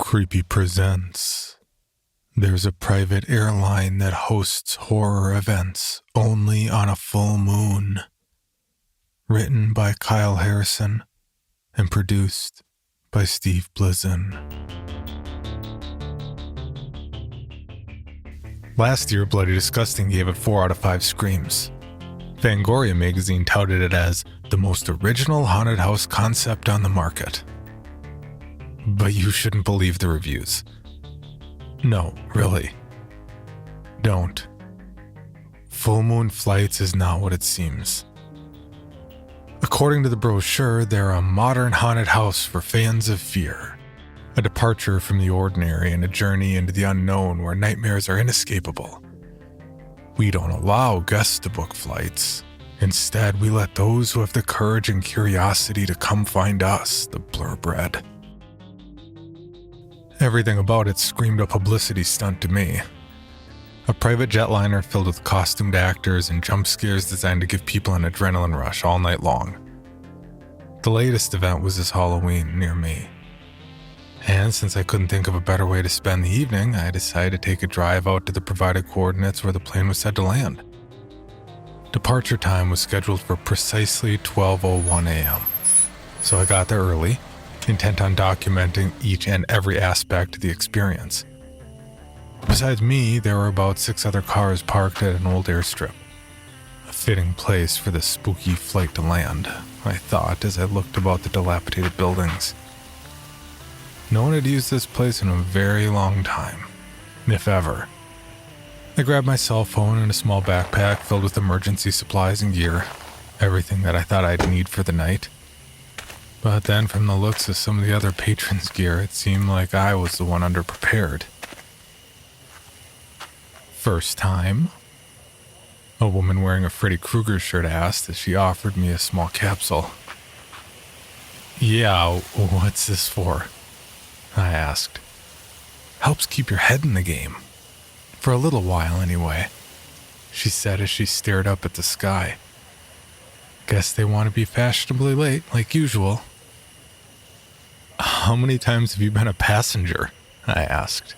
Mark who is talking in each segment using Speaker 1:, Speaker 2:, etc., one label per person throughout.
Speaker 1: Creepy presents. There's a private airline that hosts horror events only on a full moon. Written by Kyle Harrison and produced by Steve Blizin. Last year, Bloody Disgusting gave it 4 out of 5 screams. Fangoria magazine touted it as the most original haunted house concept on the market. But you shouldn't believe the reviews. No, really. Don't. Full Moon Flights is not what it seems. According to the brochure, they're a modern haunted house for fans of fear. A departure from the ordinary and a journey into the unknown where nightmares are inescapable. We don't allow guests to book flights. Instead, we let those who have the courage and curiosity to come find us, the blurb read. Everything about it screamed a publicity stunt to me. A private jetliner filled with costumed actors and jump scares designed to give people an adrenaline rush all night long. The latest event was this Halloween near me. And since I couldn't think of a better way to spend the evening, I decided to take a drive out to the provided coordinates where the plane was set to land. Departure time was scheduled for precisely 12:01 a.m. So I got there early, intent on documenting each and every aspect of the experience. Besides me, there were about 6 other cars parked at an old airstrip. A fitting place for this spooky flight to land, I thought as I looked about the dilapidated buildings. No one had used this place in a very long time, if ever. I grabbed my cell phone and a small backpack filled with emergency supplies and gear, everything that I thought I'd need for the night. But then from the looks of some of the other patrons' gear, it seemed like I was the one underprepared. First time? A woman wearing a Freddy Krueger shirt asked as she offered me a small capsule. Yeah, what's this for? I asked. Helps keep your head in the game. For a little while, anyway, she said as she stared up at the sky. Guess they want to be fashionably late, like usual. How many times have you been a passenger? I asked.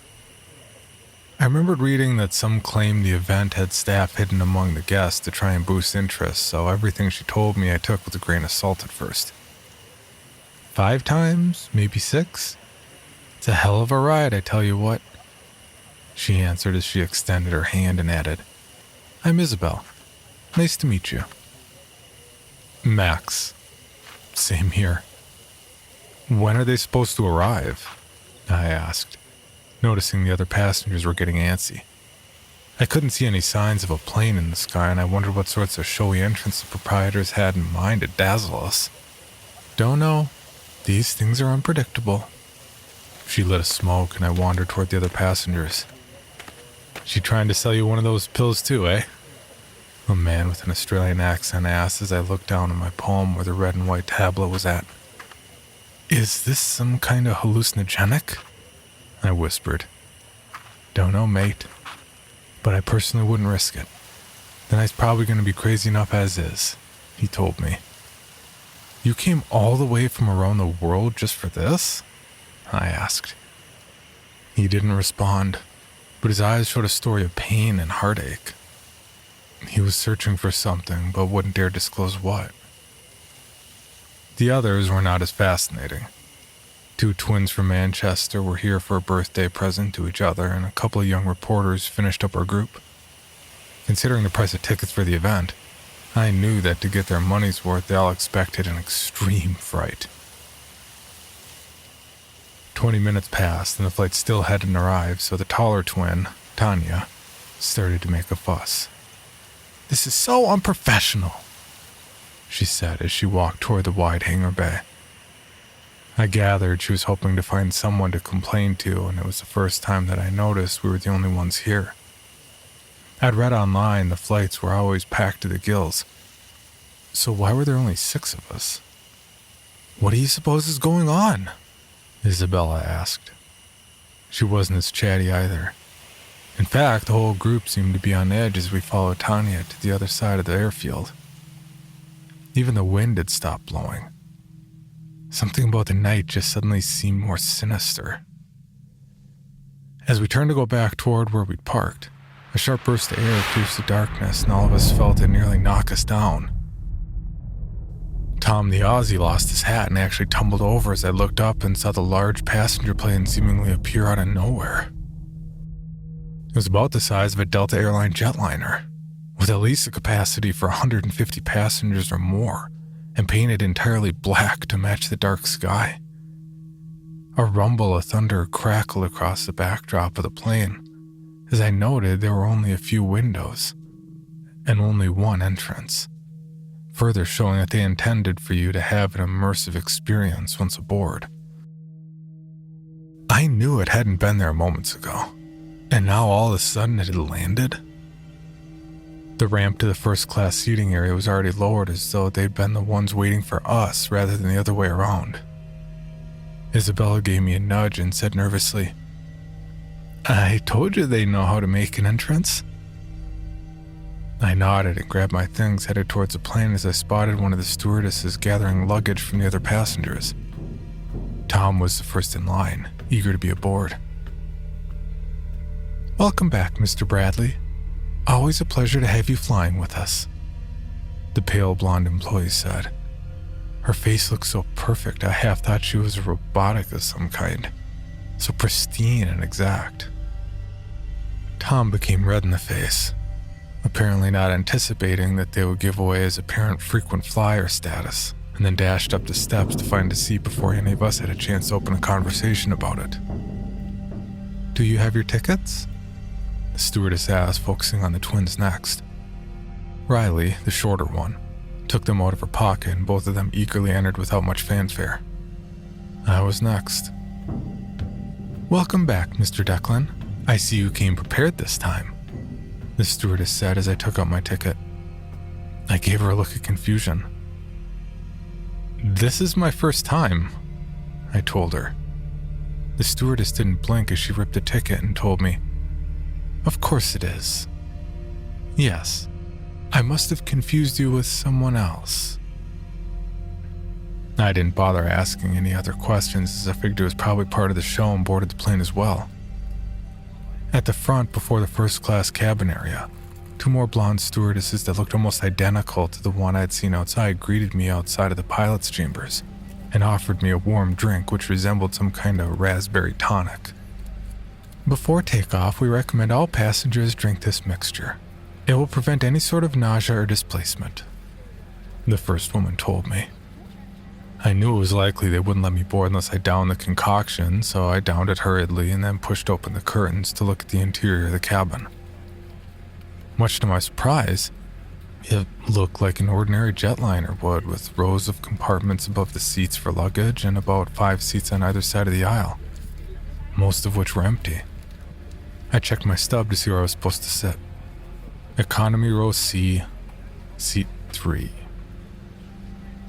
Speaker 1: I remembered reading that some claimed the event had staff hidden among the guests to try and boost interest, so everything she told me I took with a grain of salt at first. 5 times? Maybe 6? It's a hell of a ride, I tell you what. She answered as she extended her hand and added, I'm Isabel. Nice to meet you. Max. Same here. When are they supposed to arrive? I asked, noticing the other passengers were getting antsy. I couldn't see any signs of a plane in the sky, and I wondered what sorts of showy entrance the proprietors had in mind to dazzle us. Don't know. These things are unpredictable. She lit a smoke, and I wandered toward the other passengers. She trying to sell you one of those pills too, eh? A man with an Australian accent asked as I looked down at my palm where the red and white tablet was at. Is this some kind of hallucinogenic? I whispered. Don't know, mate. But I personally wouldn't risk it. The night's probably going to be crazy enough as is, he told me. You came all the way from around the world just for this? I asked. He didn't respond, but his eyes showed a story of pain and heartache. He was searching for something, but wouldn't dare disclose what. The others were not as fascinating. 2 twins from Manchester were here for a birthday present to each other, and a couple of young reporters finished up our group. Considering the price of tickets for the event, I knew that to get their money's worth, they all expected an extreme fright. 20 minutes passed, and the flight still hadn't arrived, so the taller twin, Tanya, started to make a fuss. This is so unprofessional, she said as she walked toward the wide hangar bay. I gathered she was hoping to find someone to complain to, and it was the first time that I noticed we were the only ones here. I'd read online the flights were always packed to the gills. So why were there only 6 of us? What do you suppose is going on? Isabella asked. She wasn't as chatty either. In fact, the whole group seemed to be on edge as we followed Tanya to the other side of the airfield. Even the wind had stopped blowing. Something about the night just suddenly seemed more sinister. As we turned to go back toward where we'd parked, a sharp burst of air pierced the darkness and all of us felt it nearly knock us down. Tom the Aussie lost his hat and actually tumbled over as I looked up and saw the large passenger plane seemingly appear out of nowhere. It was about the size of a Delta Airline jetliner, with at least a capacity for 150 passengers or more, and painted entirely black to match the dark sky. A rumble of thunder crackled across the backdrop of the plane. As I noted, there were only a few windows, and only one entrance, further showing that they intended for you to have an immersive experience once aboard. I knew it hadn't been there moments ago, and now all of a sudden it had landed. The ramp to the first-class seating area was already lowered as though they'd been the ones waiting for us rather than the other way around. Isabella gave me a nudge and said nervously, "I told you they know how to make an entrance." I nodded and grabbed my things, headed towards the plane as I spotted one of the stewardesses gathering luggage from the other passengers. Tom was the first in line, eager to be aboard. "Welcome back, Mr. Bradley. Always a pleasure to have you flying with us," the pale blonde employee said. Her face looked so perfect I half thought she was a robotic of some kind, so pristine and exact. Tom became red in the face, apparently not anticipating that they would give away his apparent frequent flyer status, and then dashed up the steps to find a seat before any of us had a chance to open a conversation about it. "Do you have your tickets?" the stewardess asked, focusing on the twins next. Riley, the shorter one, took them out of her pocket and both of them eagerly entered without much fanfare. I was next. "Welcome back, Mr. Declan. I see you came prepared this time," the stewardess said as I took out my ticket. I gave her a look of confusion. "This is my first time," I told her. The stewardess didn't blink as she ripped the ticket and told me, "Of course it is. Yes, I must have confused you with someone else." I didn't bother asking any other questions as I figured it was probably part of the show and boarded the plane as well. At the front, before the first-class cabin area, two more blonde stewardesses that looked almost identical to the one I'd seen outside greeted me outside of the pilot's chambers and offered me a warm drink which resembled some kind of raspberry tonic. "Before takeoff, we recommend all passengers drink this mixture. It will prevent any sort of nausea or displacement," the first woman told me. I knew it was likely they wouldn't let me board unless I downed the concoction, so I downed it hurriedly and then pushed open the curtains to look at the interior of the cabin. Much to my surprise, it looked like an ordinary jetliner would, with rows of compartments above the seats for luggage and about 5 seats on either side of the aisle, most of which were empty. I checked my stub to see where I was supposed to sit. Economy row C, seat 3.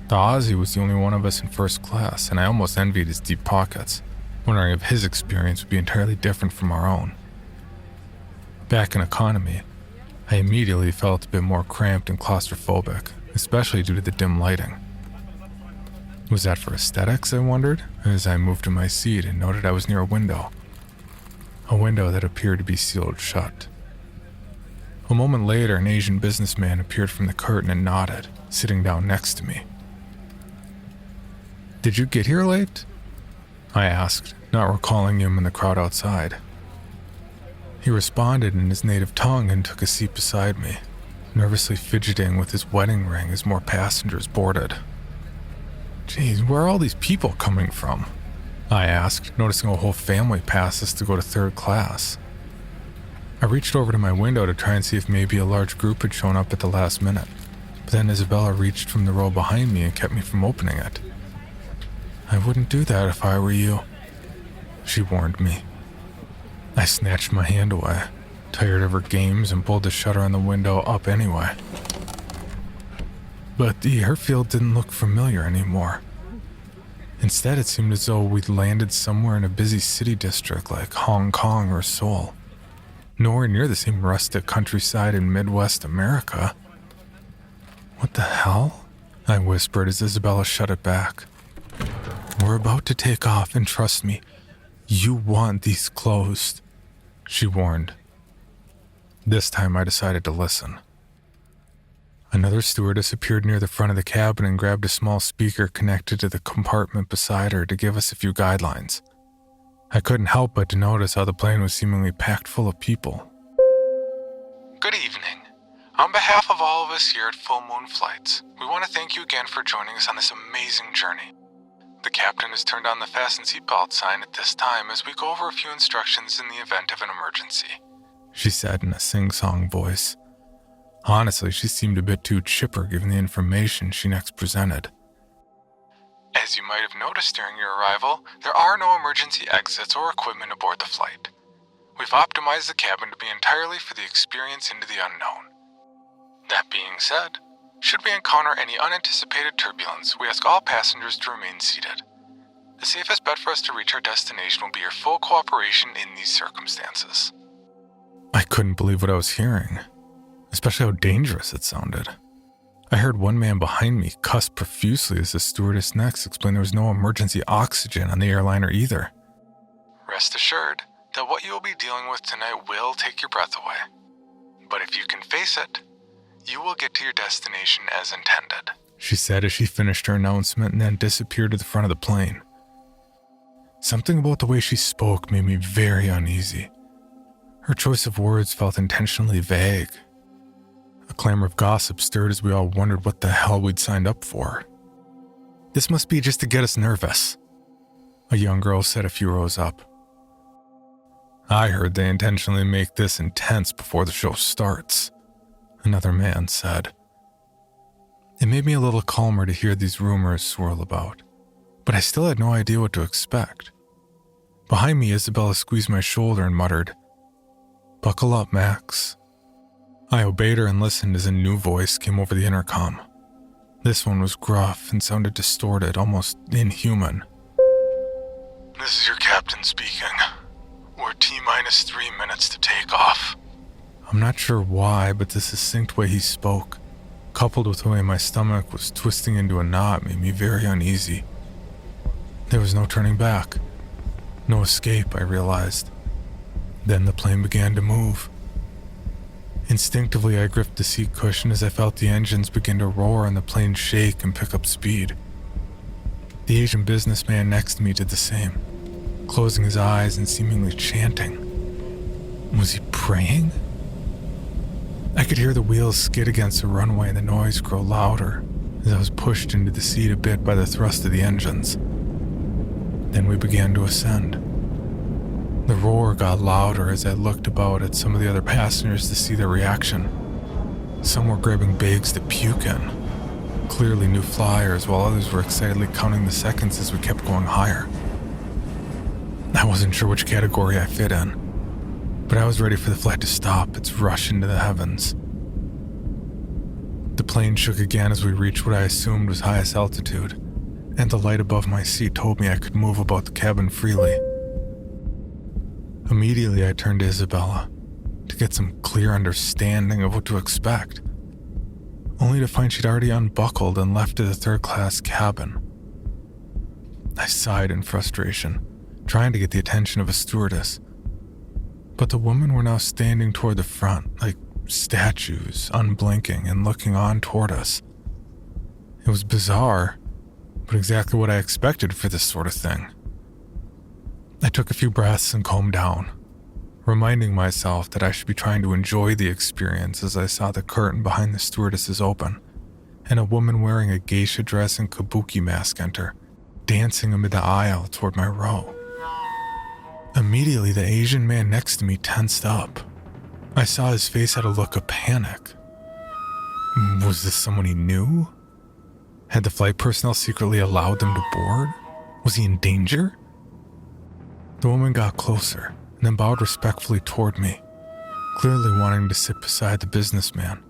Speaker 1: The Aussie was the only one of us in first class, and I almost envied his deep pockets, wondering if his experience would be entirely different from our own. Back in economy, I immediately felt a bit more cramped and claustrophobic, especially due to the dim lighting. Was that for aesthetics, I wondered, as I moved to my seat and noted I was near a window that appeared to be sealed shut. A moment later, an Asian businessman appeared from the curtain and nodded, sitting down next to me. "Did you get here late?" I asked, not recalling him in the crowd outside. He responded in his native tongue and took a seat beside me, nervously fidgeting with his wedding ring as more passengers boarded. "Geez, where are all these people coming from?" I asked, noticing a whole family passed us to go to third class. I reached over to my window to try and see if maybe a large group had shown up at the last minute, but then Isabella reached from the row behind me and kept me from opening it. "I wouldn't do that if I were you," she warned me. I snatched my hand away, tired of her games, and pulled the shutter on the window up anyway. But the airfield didn't look familiar anymore. Instead, it seemed as though we'd landed somewhere in a busy city district like Hong Kong or Seoul. Nowhere near the same rustic countryside in Midwest America. "What the hell?" I whispered as Isabella shut it back. "We're about to take off, and trust me, you want these closed. she warned. This time I decided to listen. Another stewardess appeared near the front of the cabin and grabbed a small speaker connected to the compartment beside her to give us a few guidelines. I couldn't help but to notice how the plane was seemingly packed full of people.
Speaker 2: Good evening. On behalf of all of us here at Full Moon Flights, we want to thank you again for joining us on this amazing journey. The captain has turned on the fasten seatbelt sign at this time as we go over a few instructions in the event of an emergency,
Speaker 1: she said in a sing-song voice. Honestly, she seemed a bit too chipper given the information she next presented.
Speaker 2: As you might have noticed during your arrival, there are no emergency exits or equipment aboard the flight. We've optimized the cabin to be entirely for the experience into the unknown. That being said, should we encounter any unanticipated turbulence, we ask all passengers to remain seated. The safest bet for us to reach our destination will be your full cooperation in these circumstances.
Speaker 1: I couldn't believe what I was hearing, especially how dangerous it sounded. I heard one man behind me cuss profusely as the stewardess next explained there was no emergency oxygen on the airliner either.
Speaker 2: Rest assured that what you will be dealing with tonight will take your breath away. But if you can face it, you will get to your destination as intended,
Speaker 1: she said as she finished her announcement and then disappeared to the front of the plane. Something about the way she spoke made me very uneasy. Her choice of words felt intentionally vague. A clamor of gossip stirred as we all wondered what the hell we'd signed up for. This must be just to get us nervous, a young girl said a few rows up. I heard they intentionally make this intense before the show starts, another man said. It made me a little calmer to hear these rumors swirl about, but I still had no idea what to expect. Behind me, Isabella squeezed my shoulder and muttered, "Buckle up, Max." I obeyed her and listened as a new voice came over the intercom. This one was gruff and sounded distorted, almost inhuman.
Speaker 2: This is your captain speaking. We're T-minus 3 minutes to take off.
Speaker 1: I'm not sure why, but the succinct way he spoke, coupled with the way my stomach was twisting into a knot, made me very uneasy. There was no turning back. No escape, I realized. Then the plane began to move. Instinctively, I gripped the seat cushion as I felt the engines begin to roar and the plane shake and pick up speed. The Asian businessman next to me did the same, closing his eyes and seemingly chanting. Was he praying? I could hear the wheels skid against the runway and the noise grow louder as I was pushed into the seat a bit by the thrust of the engines. Then we began to ascend. The roar got louder as I looked about at some of the other passengers to see their reaction. Some were grabbing bags to puke in, clearly new flyers, while others were excitedly counting the seconds as we kept going higher. I wasn't sure which category I fit in, but I was ready for the flight to stop its rush into the heavens. The plane shook again as we reached what I assumed was highest altitude, and the light above my seat told me I could move about the cabin freely. Immediately I turned to Isabella to get some clear understanding of what to expect, only to find she'd already unbuckled and left to the third-class cabin. I sighed in frustration, trying to get the attention of a stewardess. But the women were now standing toward the front, like statues, unblinking and looking on toward us. It was bizarre, but exactly what I expected for this sort of thing. I took a few breaths and calmed down, reminding myself that I should be trying to enjoy the experience as I saw the curtain behind the stewardesses open, and a woman wearing a geisha dress and kabuki mask enter, dancing amid the aisle toward my row. Immediately, the Asian man next to me tensed up. I saw his face had a look of panic. Was this someone he knew? Had the flight personnel secretly allowed them to board? Was he in danger? The woman got closer and then bowed respectfully toward me, clearly wanting to sit beside the businessman.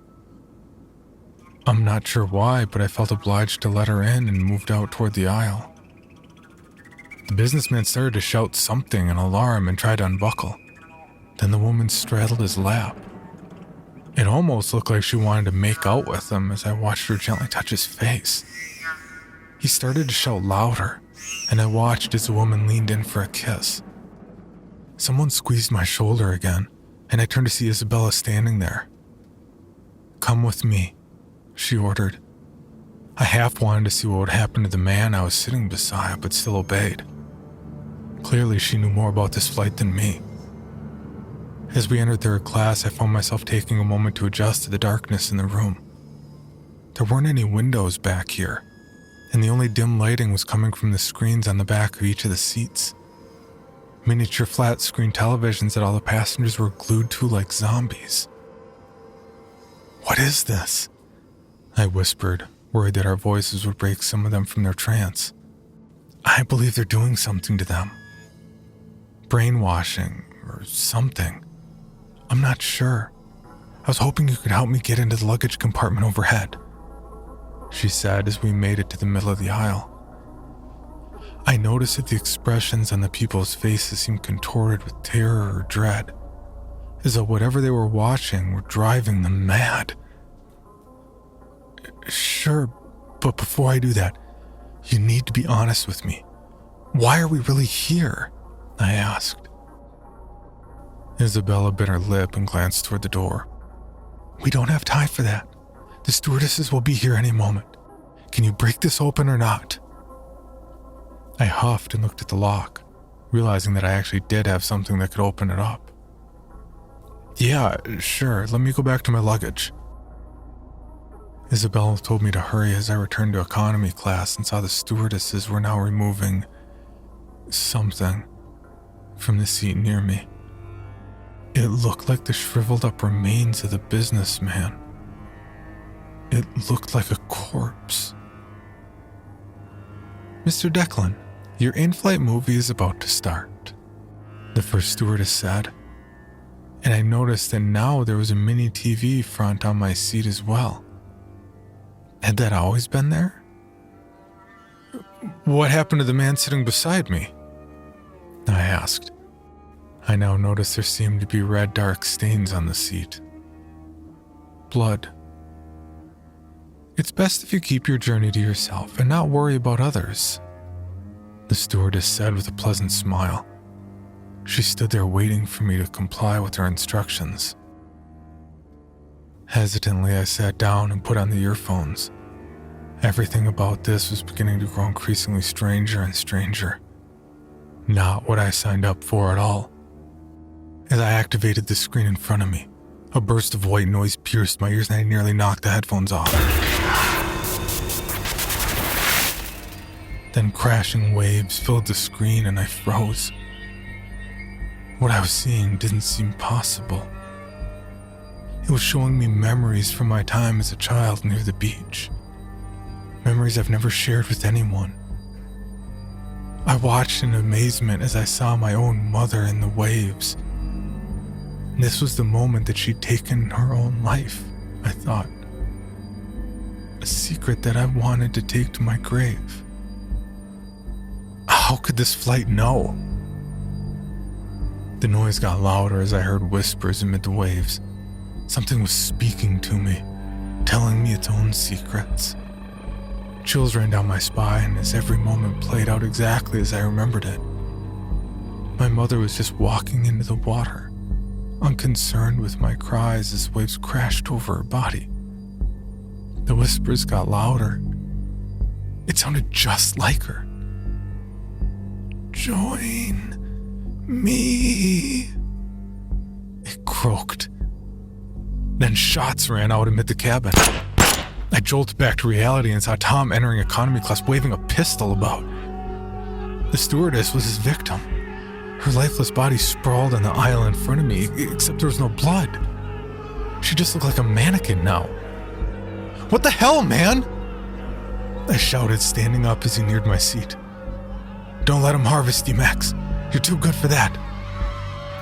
Speaker 1: I'm not sure why, but I felt obliged to let her in and moved out toward the aisle. The businessman started to shout something in alarm and tried to unbuckle. Then the woman straddled his lap. It almost looked like she wanted to make out with him as I watched her gently touch his face. He started to shout louder, and I watched as the woman leaned in for a kiss. Someone squeezed my shoulder again, and I turned to see Isabella standing there. "Come with me," she ordered. I half wanted to see what would happen to the man I was sitting beside, but still obeyed. Clearly, she knew more about this flight than me. As we entered third class, I found myself taking a moment to adjust to the darkness in the room. There weren't any windows back here, and the only dim lighting was coming from the screens on the back of each of the seats. Miniature flat-screen televisions that all the passengers were glued to like zombies. "What is this?" I whispered, worried that our voices would break some of them from their trance. "I believe they're doing something to them. Brainwashing, or something. I'm not sure. I was hoping you could help me get into the luggage compartment overhead," she said as we made it to the middle of the aisle. I noticed that the expressions on the people's faces seemed contorted with terror or dread, as though whatever they were watching were driving them mad. "Sure, but before I do that, you need to be honest with me. Why are we really here?" I asked. Isabella bit her lip and glanced toward the door. "We don't have time for that. The stewardesses will be here any moment. Can you break this open or not?" I huffed and looked at the lock, realizing that I actually did have something that could open it up. "Yeah, sure. Let me go back to my luggage." Isabella told me to hurry as I returned to economy class and saw the stewardesses were now removing something from the seat near me. It looked like the shriveled up remains of the businessman. It looked like a corpse. "Mr. Declan, your in-flight movie is about to start," the first stewardess said, and I noticed that now there was a mini TV front on my seat as well. Had that always been there? "What happened to the man sitting beside me?" I asked. I now noticed there seemed to be red dark stains on the seat. Blood. "It's best if you keep your journey to yourself and not worry about others," the stewardess said with a pleasant smile. She stood there waiting for me to comply with her instructions. Hesitantly, I sat down and put on the earphones. Everything about this was beginning to grow increasingly stranger and stranger. Not what I signed up for at all. As I activated the screen in front of me, a burst of white noise pierced my ears and I nearly knocked the headphones off. Then crashing waves filled the screen and I froze. What I was seeing didn't seem possible. It was showing me memories from my time as a child near the beach. Memories I've never shared with anyone. I watched in amazement as I saw my own mother in the waves. This was the moment that she'd taken her own life, I thought. A secret that I wanted to take to my grave. How could this flight know? The noise got louder as I heard whispers amid the waves. Something was speaking to me, telling me its own secrets. Chills ran down my spine as every moment played out exactly as I remembered it. My mother was just walking into the water, unconcerned with my cries as waves crashed over her body. The whispers got louder. It sounded just like her. "Join me," it croaked. Then shots rang out amid the cabin. I jolted back to reality and saw Tom entering economy class waving a pistol about. The stewardess was his victim. Her lifeless body sprawled on the aisle in front of me, except there was no blood. She just looked like a mannequin now. "What the hell, man?" I shouted, standing up as he neared my seat. "Don't let him harvest you, Max. You're too good for that.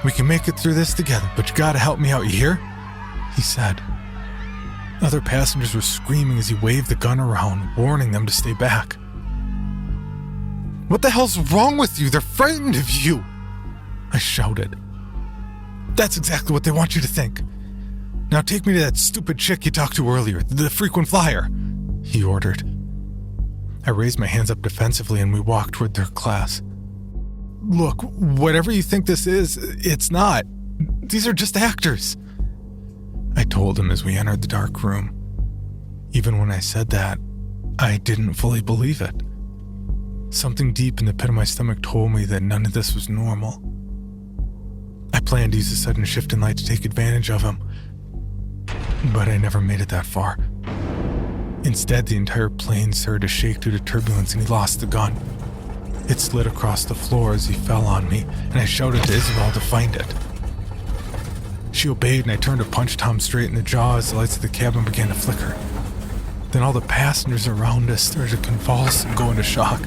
Speaker 1: We can make it through this together, but you gotta help me out, you hear?" he said. Other passengers were screaming as he waved the gun around, warning them to stay back. "What the hell's wrong with you? They're frightened of you!" I shouted. "That's exactly what they want you to think. Now take me to that stupid chick you talked to earlier, the frequent flyer," he ordered. I raised my hands up defensively and we walked toward their class. Look, whatever you think this is, it's not. These are just actors. I told him as we entered the dark room. Even when I said that, I didn't fully believe it. Something deep in the pit of my stomach told me that none of this was normal. I planned to use a sudden shift in light to take advantage of him, but I never made it that far. Instead, the entire plane started to shake due to turbulence and he lost the gun. It slid across the floor as he fell on me, and I shouted to Isabel to find it. She obeyed, and I turned to punch Tom straight in the jaw as the lights of the cabin began to flicker. Then all the passengers around us started to convulse and go into shock,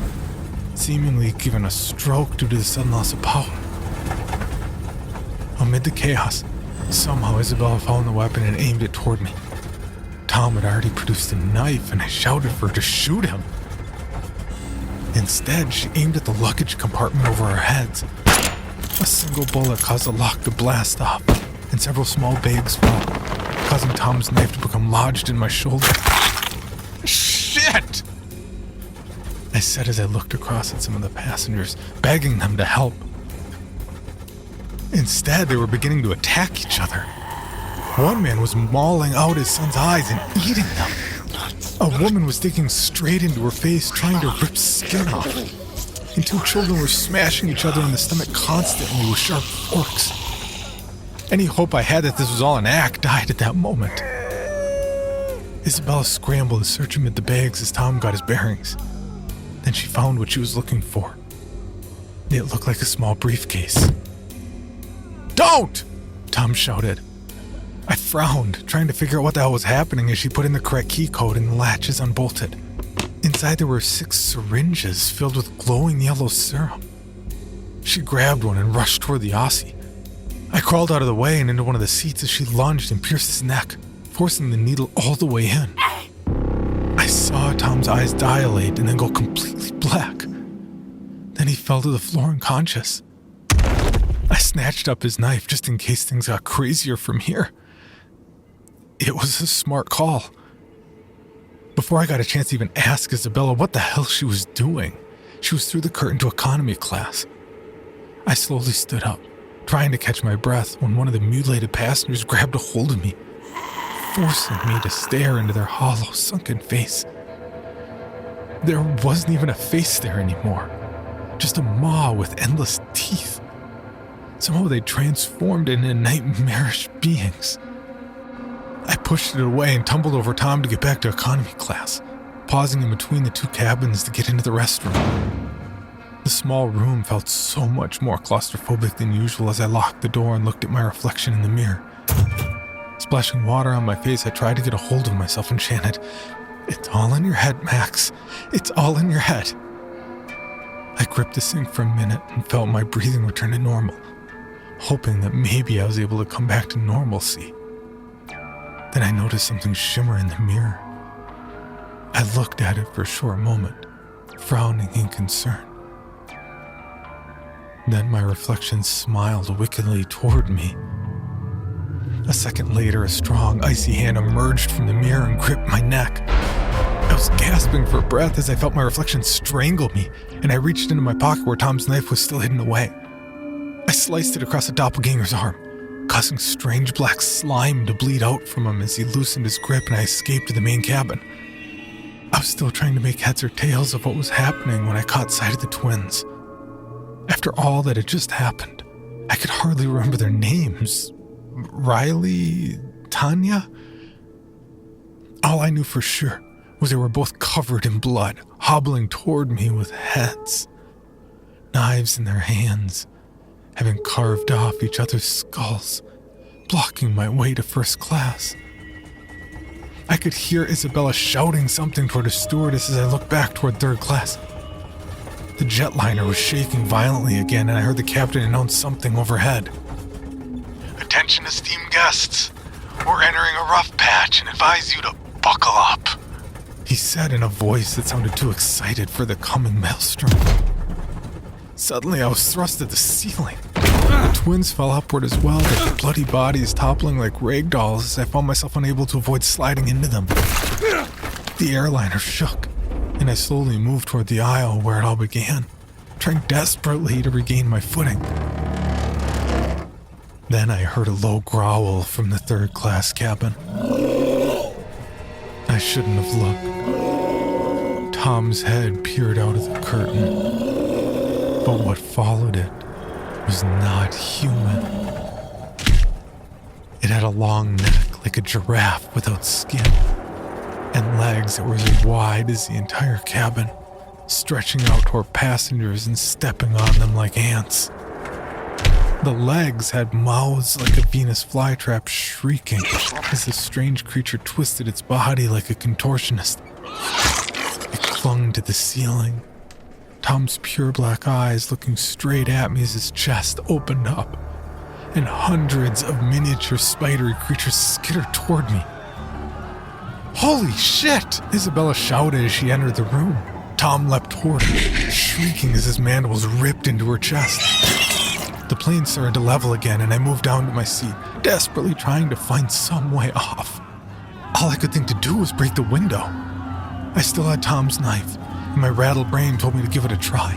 Speaker 1: seemingly given a stroke due to the sudden loss of power. Amid the chaos, somehow Isabella found the weapon and aimed it toward me. Tom had already produced a knife, and I shouted for her to shoot him. Instead, she aimed at the luggage compartment over our heads. A single bullet caused the lock to blast off, and several small bags fell, causing Tom's knife to become lodged in my shoulder. Shit! I said as I looked across at some of the passengers, begging them to help. Instead, they were beginning to attack each other. One man was mauling out his son's eyes and eating them. A woman was digging straight into her face, trying to rip skin off. And two children were smashing each other in the stomach constantly with sharp forks. Any hope I had that this was all an act died at that moment. Isabella scrambled to search amid the bags as Tom got his bearings. Then she found what she was looking for. It looked like a small briefcase. "Don't!" Tom shouted. I frowned, trying to figure out what the hell was happening as she put in the correct key code and the latches unbolted. Inside there were 6 syringes filled with glowing yellow serum. She grabbed one and rushed toward the Aussie. I crawled out of the way and into one of the seats as she lunged and pierced his neck, forcing the needle all the way in. I saw Tom's eyes dilate and then go completely black. Then he fell to the floor unconscious. I snatched up his knife just in case things got crazier from here. It was a smart call. Before I got a chance to even ask Isabella what the hell she was doing, she was through the curtain to economy class. I slowly stood up, trying to catch my breath when one of the mutilated passengers grabbed a hold of me, forcing me to stare into their hollow, sunken face. There wasn't even a face there anymore, just a maw with endless teeth. Somehow they transformed into nightmarish beings. I pushed it away and tumbled over Tom to get back to economy class, pausing in between the 2 cabins to get into the restroom. The small room felt so much more claustrophobic than usual as I locked the door and looked at my reflection in the mirror. Splashing water on my face, I tried to get a hold of myself and chanted, "It's all in your head, Max. It's all in your head." I gripped the sink for a minute and felt my breathing return to normal, hoping that maybe I was able to come back to normalcy. Then I noticed something shimmer in the mirror. I looked at it for a short moment, frowning in concern. Then my reflection smiled wickedly toward me. A second later, a strong, icy hand emerged from the mirror and gripped my neck. I was gasping for breath as I felt my reflection strangle me, and I reached into my pocket where Tom's knife was still hidden away. I sliced it across the doppelganger's arm, causing strange black slime to bleed out from him as he loosened his grip and I escaped to the main cabin. I was still trying to make heads or tails of what was happening when I caught sight of the twins. After all that had just happened, I could hardly remember their names. Riley? Tanya? All I knew for sure was they were both covered in blood, hobbling toward me with heads, knives in their hands, having carved off each other's skulls, blocking my way to first class. I could hear Isabella shouting something toward a stewardess as I looked back toward third class. The jetliner was shaking violently again, and I heard the captain announce something overhead.
Speaker 2: "Attention esteemed guests. We're entering a rough patch and advise you to buckle up,"
Speaker 1: he said in a voice that sounded too excited for the coming maelstrom. Suddenly, I was thrust at the ceiling. The twins fell upward as well, their bloody bodies toppling like rag dolls as I found myself unable to avoid sliding into them. The airliner shook, and I slowly moved toward the aisle where it all began, trying desperately to regain my footing. Then I heard a low growl from the third-class cabin. I shouldn't have looked. Tom's head peered out of the curtain, but what followed it was not human. It had a long neck like a giraffe without skin, and legs that were as wide as the entire cabin, stretching out toward passengers and stepping on them like ants. The legs had mouths like a Venus flytrap, shrieking as the strange creature twisted its body like a contortionist. It clung to the ceiling, Tom's pure black eyes looking straight at me as his chest opened up, and hundreds of miniature spidery creatures skittered toward me. "Holy shit!" Isabella shouted as she entered the room. Tom leapt toward her, shrieking as his mandibles ripped into her chest. The plane started to level again, and I moved down to my seat, desperately trying to find some way off. All I could think to do was break the window. I still had Tom's knife, and my rattled brain told me to give it a try.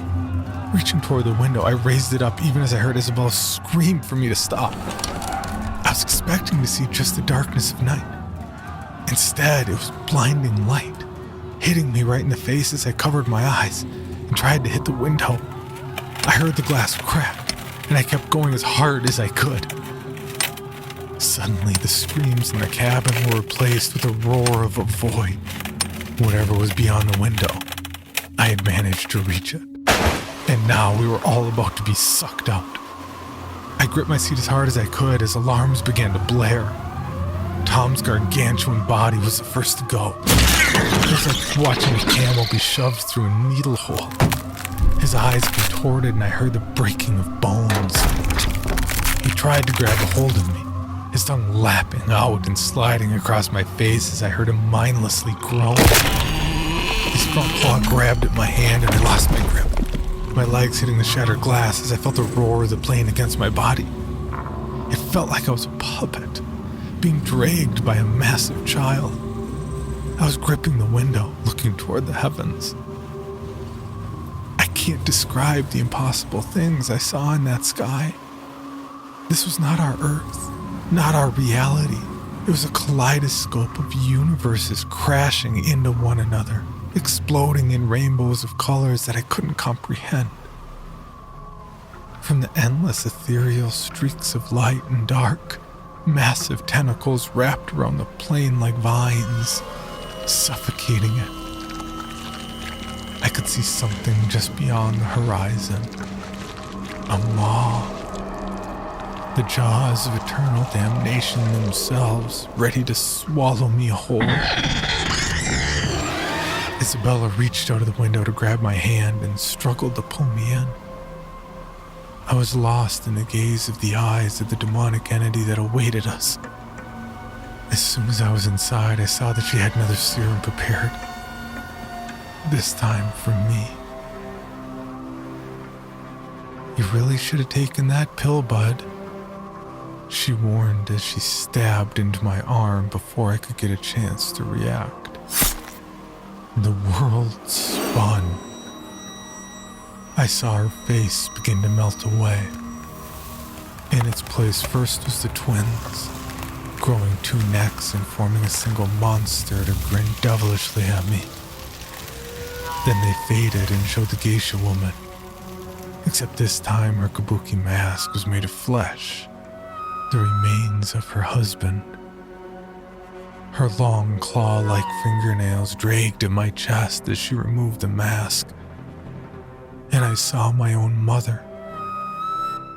Speaker 1: Reaching toward the window, I raised it up even as I heard Isabella scream for me to stop. I was expecting to see just the darkness of night. Instead, it was blinding light, hitting me right in the face as I covered my eyes and tried to hit the window. I heard the glass crack, and I kept going as hard as I could. Suddenly, the screams in the cabin were replaced with a roar of a void. Whatever was beyond the window, I had managed to reach it. And now we were all about to be sucked out. I gripped my seat as hard as I could as alarms began to blare. Tom's gargantuan body was the first to go. It was like watching a camel be shoved through a needle hole. His eyes contorted and I heard the breaking of bones. He tried to grab a hold of me, his tongue lapping out and sliding across my face as I heard him mindlessly groan. His front paw grabbed at my hand and I lost my grip, my legs hitting the shattered glass as I felt the roar of the plane against my body. It felt like I was a puppet, being dragged by a massive child. I was gripping the window, looking toward the heavens. I can't describe the impossible things I saw in that sky. This was not our Earth, not our reality. It was a kaleidoscope of universes crashing into one another, exploding in rainbows of colors that I couldn't comprehend. From the endless ethereal streaks of light and dark, massive tentacles wrapped around the plane like vines, suffocating it. I could see something just beyond the horizon. A maw. The jaws of eternal damnation themselves, ready to swallow me whole. Isabella reached out of the window to grab my hand and struggled to pull me in. I was lost in the gaze of the eyes of the demonic entity that awaited us. As soon as I was inside, I saw that she had another serum prepared. This time for me. "You really should have taken that pill, bud," she warned as she stabbed into my arm before I could get a chance to react. The world spun. I saw her face begin to melt away. In its place first was the twins, growing two necks and forming a single monster to grin devilishly at me. Then they faded and showed the geisha woman, except this time her kabuki mask was made of flesh, the remains of her husband. Her long claw-like fingernails dragged at my chest as she removed the mask, and I saw my own mother.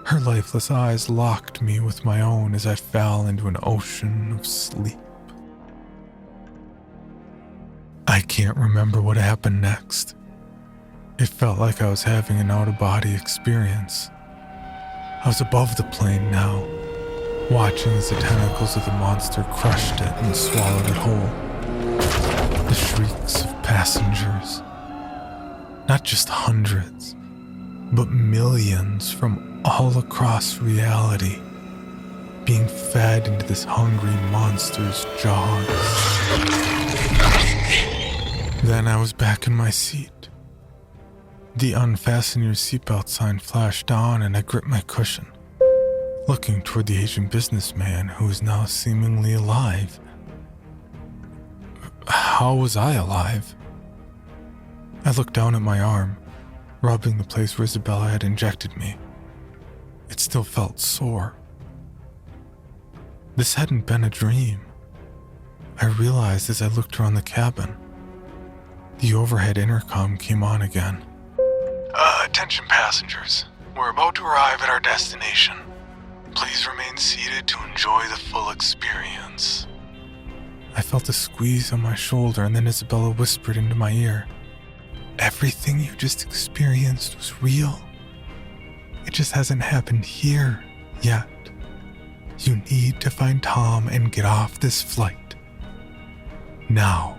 Speaker 1: Her lifeless eyes locked me with my own as I fell into an ocean of sleep. I can't remember what happened next. It felt like I was having an out-of-body experience. I was above the plane now, watching as the tentacles of the monster crushed it and swallowed it whole. The shrieks of passengers. Not just hundreds, but millions from all across reality, being fed into this hungry monster's jaws. Then I was back in my seat, The unfasten your seatbelt sign flashed on and I gripped my cushion, looking toward the Asian businessman who was now seemingly alive. How was I alive? I looked down at my arm, rubbing the place where Isabella had injected me. It still felt sore. This hadn't been a dream. I realized as I looked around the cabin. The overhead intercom came on again.
Speaker 2: Attention passengers. We're about to arrive at our destination. Please remain seated to enjoy the full experience.
Speaker 1: I felt a squeeze on my shoulder and then Isabella whispered into my ear, "Everything you just experienced was real. It just hasn't happened here yet. You need to find Tom and get off this flight. Now."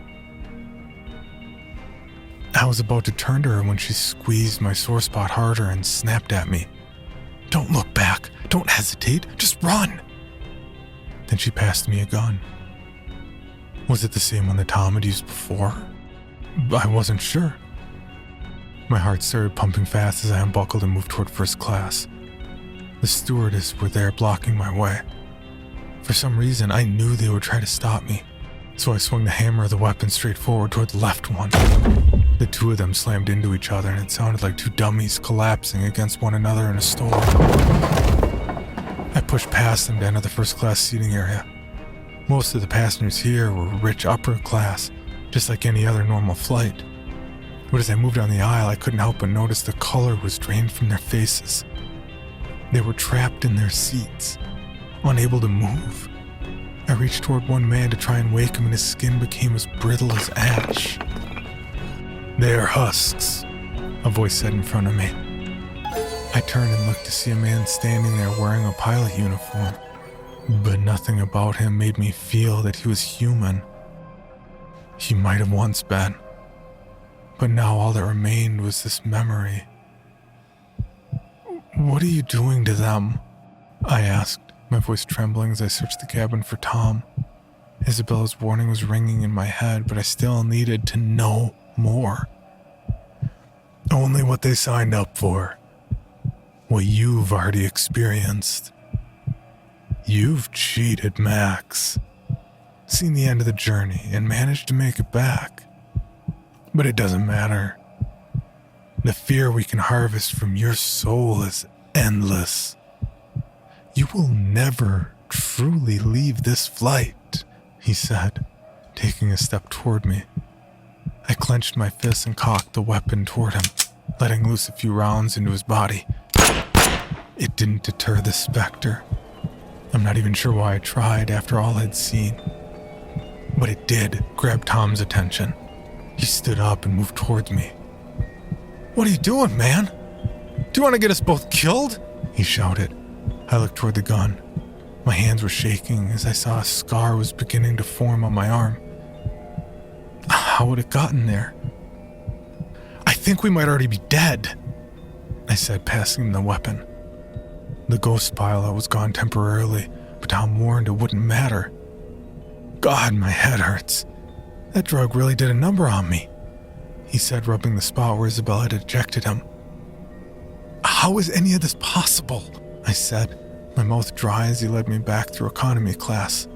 Speaker 1: I was about to turn to her when she squeezed my sore spot harder and snapped at me. "Don't look back. Don't hesitate. Just run." Then she passed me a gun. Was it the same one that Tom had used before? I wasn't sure. My heart started pumping fast as I unbuckled and moved toward first class. The stewardess were there blocking my way. For some reason, I knew they would try to stop me, so I swung the hammer of the weapon straight forward toward the left one. The two of them slammed into each other and it sounded like two dummies collapsing against one another in a storm. I pushed past them to enter the first class seating area. Most of the passengers here were rich upper class, just like any other normal flight. But as I moved down the aisle, I couldn't help but notice the color was drained from their faces. They were trapped in their seats, unable to move. I reached toward one man to try and wake him and his skin became as brittle as ash. "They are husks," a voice said in front of me. I turned and looked to see a man standing there wearing a pilot uniform, but nothing about him made me feel that he was human. He might have once been, but now all that remained was this memory. "What are you doing to them?" I asked, my voice trembling as I searched the cabin for Tom. Isabella's warning was ringing in my head, but I still needed to know more. "Only what they signed up for. What you've already experienced. You've cheated, Max. Seen the end of the journey and managed to make it back. But it doesn't matter. The fear we can harvest from your soul is endless. You will never truly leave this flight," he said, taking a step toward me. I clenched my fist and cocked the weapon toward him, letting loose a few rounds into his body. It didn't deter the specter. I'm not even sure why I tried after all I'd seen. But it did grab Tom's attention. He stood up and moved towards me. "What are you doing, man? Do you want to get us both killed?" he shouted. I looked toward the gun. My hands were shaking as I saw a scar was beginning to form on my arm. How had it gotten there? "I think we might already be dead," I said, passing him the weapon. The ghost pilot was gone temporarily, but Tom warned it wouldn't matter. "God, my head hurts. That drug really did a number on me," he said, rubbing the spot where Isabella had ejected him. "How is any of this possible?" I said, my mouth dry as he led me back through economy class.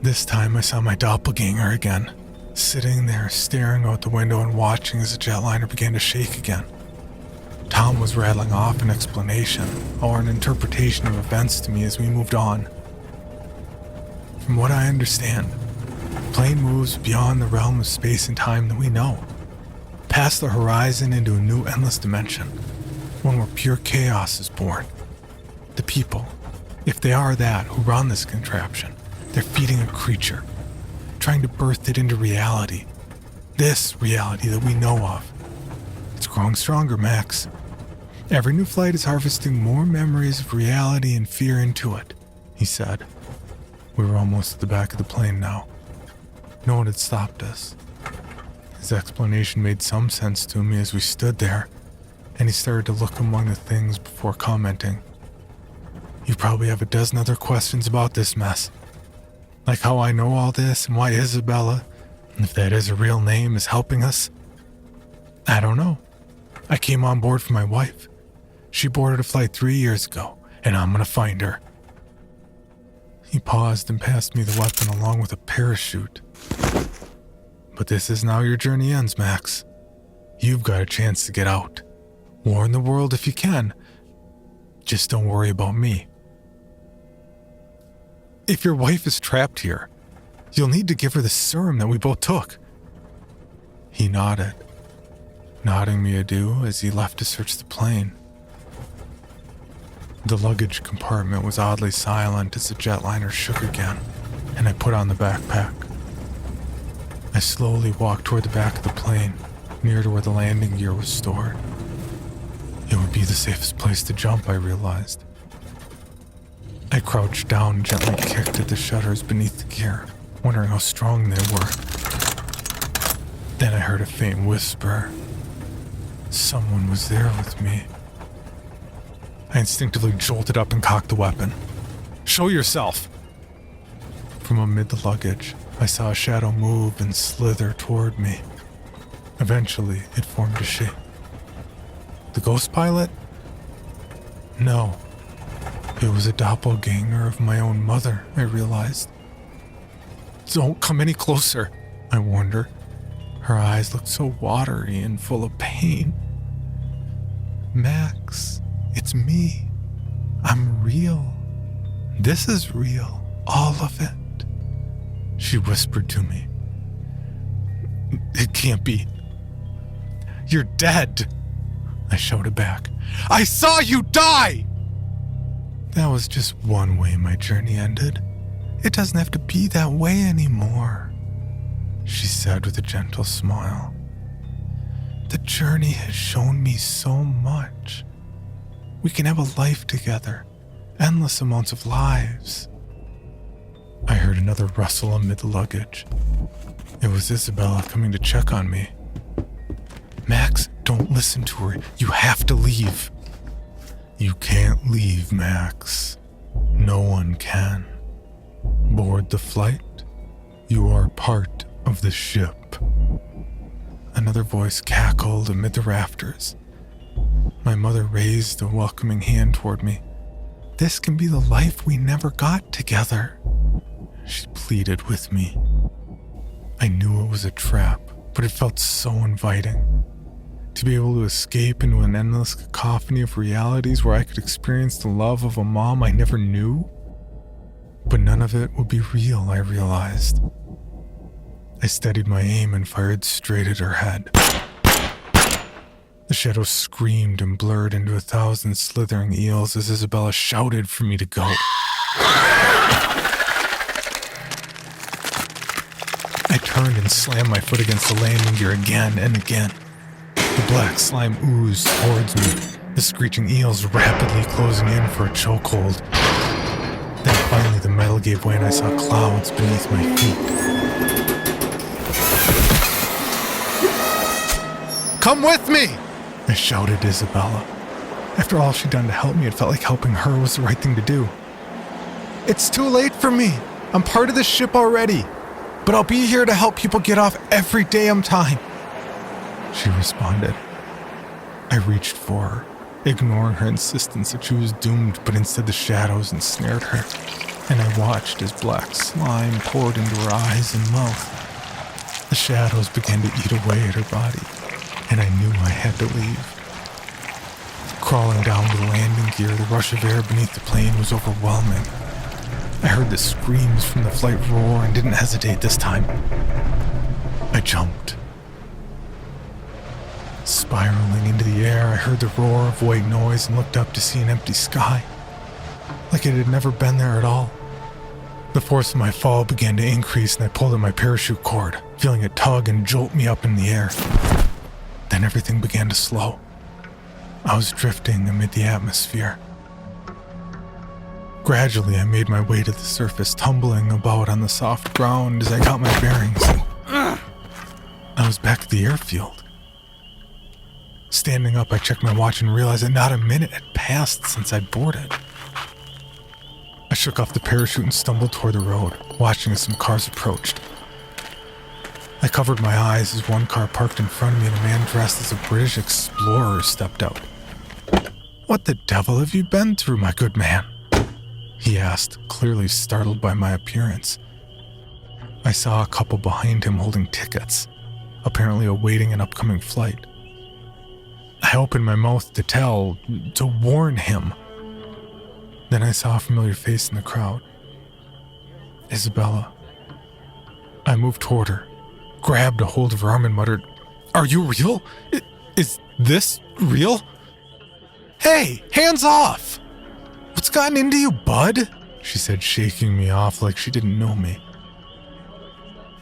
Speaker 1: This time I saw my doppelganger again, sitting there staring out the window and watching as the jetliner began to shake again. Tom was rattling off an explanation or an interpretation of events to me as we moved on. From what I understand, the plane moves beyond the realm of space and time that we know, past the horizon into a new endless dimension, one where pure chaos is born. The people, if they are that who run this contraption, they're feeding a creature, trying to birth it into reality. This reality that we know of. It's growing stronger, Max. Every new flight is harvesting more memories of reality and fear into it, he said. We were almost at the back of the plane now. No one had stopped us. His explanation made some sense to me as we stood there, and he started to look among the things before commenting. "You probably have a dozen other questions about this mess. Like how I know all this and why Isabella, if that is her real name, is helping us. I don't know. I came on board for my wife. She boarded a flight 3 years ago, and I'm gonna find her." He paused and passed me the weapon along with a parachute. "But this isn't how your journey ends, Max. You've got a chance to get out. Warn the world if you can. Just don't worry about me. If your wife is trapped here, you'll need to give her the serum that we both took." He nodded, nodding me adieu as he left to search the plane. The luggage compartment was oddly silent as the jetliner shook again, and I put on the backpack. I slowly walked toward the back of the plane, near to where the landing gear was stored. It would be the safest place to jump, I realized. I crouched down and gently kicked at the shutters beneath the gear, wondering how strong they were. Then I heard a faint whisper. Someone was there with me. I instinctively jolted up and cocked the weapon. "Show yourself!" From amid the luggage, I saw a shadow move and slither toward me. Eventually, it formed a shape. The ghost pilot? No. It was a doppelganger of my own mother, I realized. "Don't come any closer," I warned her. Her eyes looked so watery and full of pain. "Max, it's me. I'm real. This is real. All of it," she whispered to me. "It can't be. You're dead," I shouted back. "I saw you die!" That was just one way my journey ended. It doesn't have to be that way anymore, she said with a gentle smile. The journey has shown me so much. We can have a life together, endless amounts of lives. I heard another rustle amid the luggage. It was Isabella coming to check on me. "Max, don't listen to her. You have to leave." "You can't leave, Max. No one can. Board the flight. You are part of the ship." Another voice cackled amid the rafters. My mother raised a welcoming hand toward me. "This can be the life we never got together," she pleaded with me. I knew it was a trap, but it felt so inviting. To be able to escape into an endless cacophony of realities where I could experience the love of a mom I never knew. But none of it would be real, I realized. I steadied my aim and fired straight at her head. The shadows screamed and blurred into 1,000 slithering eels as Isabella shouted for me to go. I turned and slammed my foot against the landing gear again and again. The black slime oozed towards me, the screeching eels rapidly closing in for a chokehold. Then finally the metal gave way and I saw clouds beneath my feet. "Come with me!" I shouted at Isabella. After all she'd done to help me, it felt like helping her was the right thing to do. "It's too late for me. I'm part of the ship already. But I'll be here to help people get off every damn time," she responded. I reached for her, ignoring her insistence that she was doomed, but instead the shadows ensnared her, and I watched as black slime poured into her eyes and mouth. The shadows began to eat away at her body, and I knew I had to leave. Crawling down to the landing gear, the rush of air beneath the plane was overwhelming. I heard the screams from the flight roar and didn't hesitate this time. I jumped. Spiraling into the air, I heard the roar of white noise and looked up to see an empty sky, like it had never been there at all. The force of my fall began to increase and I pulled at my parachute cord, feeling it tug and jolt me up in the air. Then everything began to slow. I was drifting amid the atmosphere. Gradually, I made my way to the surface, tumbling about on the soft ground as I got my bearings. I was back at the airfield. Standing up, I checked my watch and realized that not a minute had passed since I'd boarded. I shook off the parachute and stumbled toward the road, watching as some cars approached. I covered my eyes as one car parked in front of me and a man dressed as a British explorer stepped out. "What the devil have you been through, my good man?" he asked, clearly startled by my appearance. I saw a couple behind him holding tickets, apparently awaiting an upcoming flight. I opened my mouth to warn him. Then I saw a familiar face in the crowd. Isabella. I moved toward her, grabbed a hold of her arm and muttered, "Are you real? Is this real? Hey, hands off! What's gotten into you, bud?" she said, shaking me off like she didn't know me.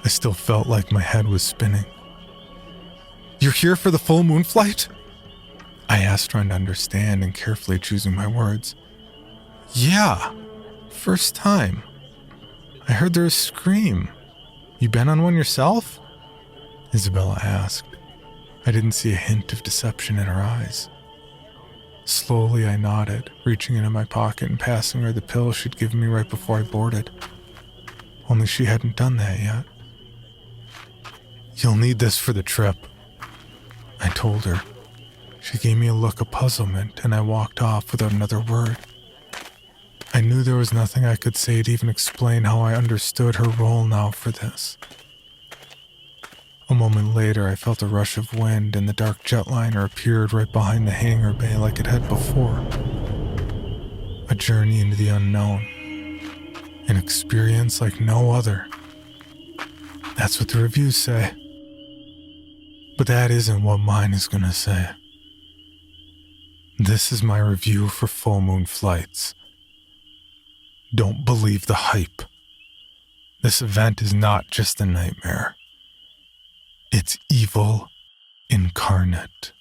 Speaker 1: I still felt like my head was spinning. "You're here for the full moon flight?" I asked, trying to understand and carefully choosing my words. "Yeah, first time. I heard there a scream. You been on one yourself?" Isabella asked. I didn't see a hint of deception in her eyes. Slowly I nodded, reaching into my pocket and passing her the pill she'd given me right before I boarded. Only she hadn't done that yet. "You'll need this for the trip," I told her. She gave me a look of puzzlement and I walked off without another word. I knew there was nothing I could say to even explain how I understood her role now for this. A moment later, I felt a rush of wind and the dark jetliner appeared right behind the hangar bay like it had before. A journey into the unknown. An experience like no other. That's what the reviews say. But that isn't what mine is gonna say. This is my review for full moon flights. Don't believe the hype. This event is not just a nightmare. It's evil incarnate.